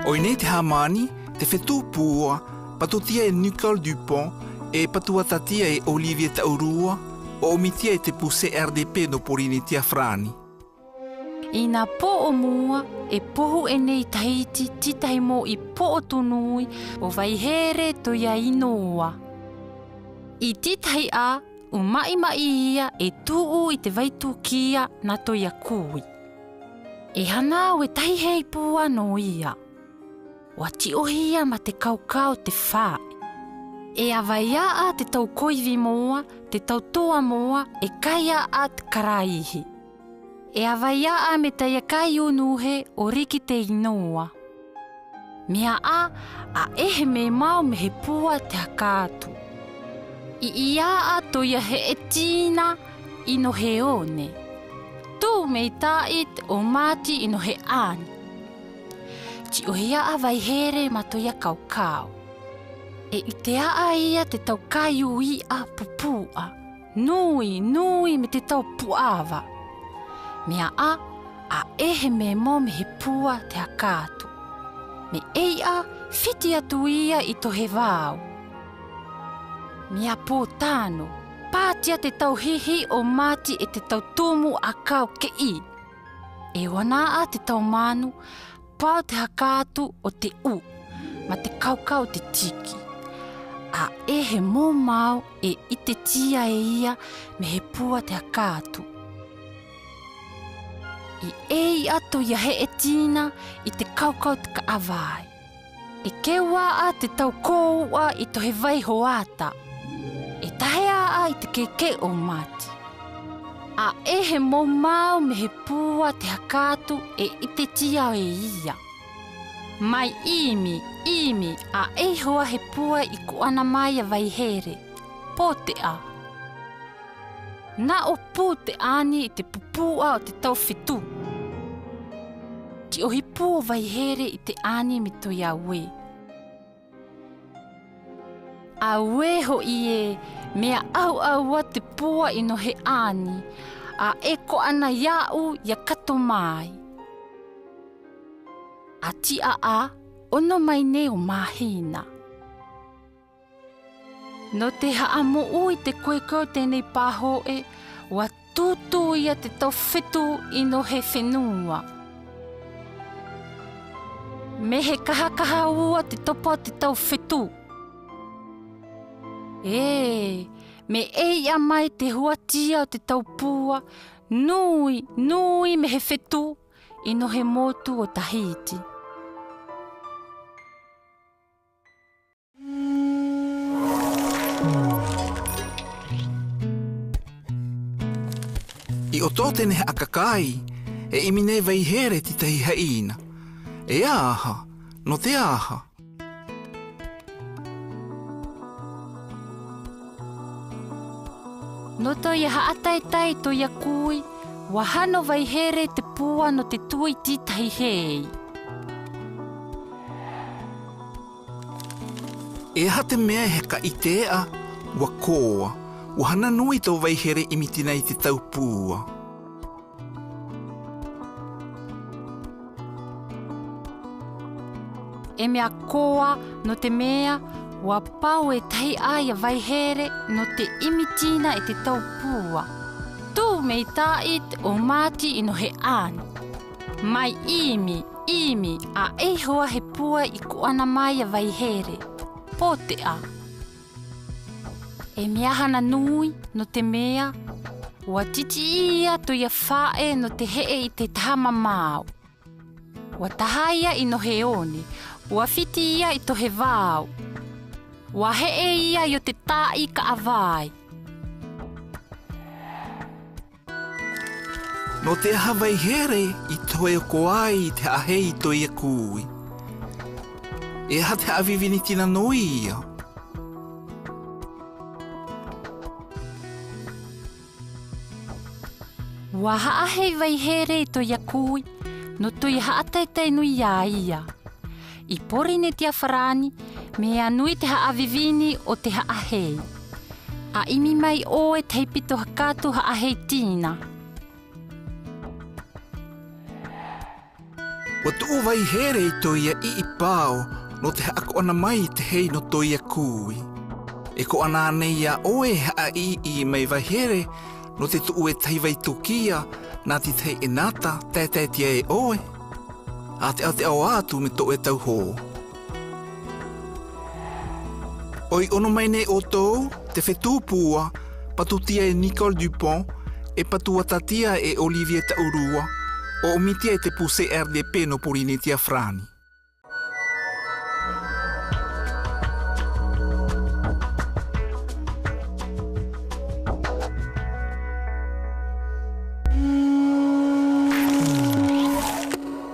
O i nei te hamani, te whetū pua, patutia e Nicole Dupont e patuatatia e Olivier Taurua, o omitia e te puse RDP no porini tia Frani. Ina po o mua e pohu e nei tahiti titahi mo i po o tunui o Waihere to ia inoa. I titahi a, o mai ia e tuu i te waitukia na to ia kui. E hana o e tahi hei pua no ia. Wa ti ohia ma te kaukau te whae. E awaia a te tau koiwi moa, te tau toa moa, e kaia a te karaihi. E awaia a me taia kai unuhe o riki te inoa. Mea a ehe me mau me he pua te hakatu. I ia a toia he e tīna ino he one. Tu me i tait o mati ino he ani. Ti ohia a Waihere ma toia kaukau. E i te a ia te tau kai ui a pupua. Nui me te tau puava. Mea a ehe me mo me he pua te hakatu. Me ei a whiti atu ia i to he vāu. Mea pō tāno, pātia te tau hihi o mati e te tau tumu a kau ke i. E wana a te tau manu, pāu te hakatu o te u, ma te kaukau te tiki. A ehe mō mau e i te tia e ia me he pua te hakatu. I ei ato ia he e tīna i te kaukau te ka awai. E kewa a te tau koua i to he vai hoata. E tahea a i te keke o mati. A ehe mō mau me he pua te hakatu e i te tia e ia. Mai imi, a hoa he pua i ko ana mai a Waihere. Pō te a. Na o pū te ani i te pupua o te tau whetū. Ti ohi pū o Waihere i te ani mi to ia we. A we ho i e, mea au a te pua ino he ani, a e ko ana iau ia kato mai. A ti a, ono mai ne o mahina. No te haamo ui te koekau tēnei pāho e, wa tūtū ia te tau whetū ino he whenua. Me he kaha ua te topa te tau whetū. Me ei a mai te huatia o te tau pua, nui me he whetū ino he motu o Tahiti. I o tō tēne akakai, e imi nei Waihere titahi haina. E aha, no te aha. No to ia haatai to ia kui, wahano Waihere te pua no te tui titahi hei. E aha te mea he ka itea, wa koa, wahana nui tō Waihere imitina i te tau pua. E mea koa no te mea, wa pau e tahi aia Waihere no te imitina e te tau pua. Tu me i tait o mati ino he ani. Mai imi, a hoa he pua i ko ana mai a Waihere. Pō te a. E mea hana nui no te mea, wa titi ia to ia whae no te hee i te tahama mau. Wa tahaia ino he one, wa whiti ia i to he vāu. Wa hee ia i o te tai ka awai. No te aha Waihere i toe o ko ai te ahei to ia kui. E aha te awivini tina noi ia. Wa haahei Waihere i to ia kui, no to ia haataitai nui ia ia. I porine tia Wharani, mea nui te haawivini o te haahei. A imi mai o e teipito hakatu haahei tīna. Wa tu vai here I toia I pao, no te ako ana mai te hei no toia kui. E ko ana neia oe haa I mai vai here, no te tu e tai vai tukia, na ti te inata, te tia e oe. A te au atu me to e tau ho. Oi ono mai ne o tou, te whetū pua, patutia e Nicole Dupont, e patua tatia e Olivier Taurua, o omitia e te puse RDP no Porinitia Frani.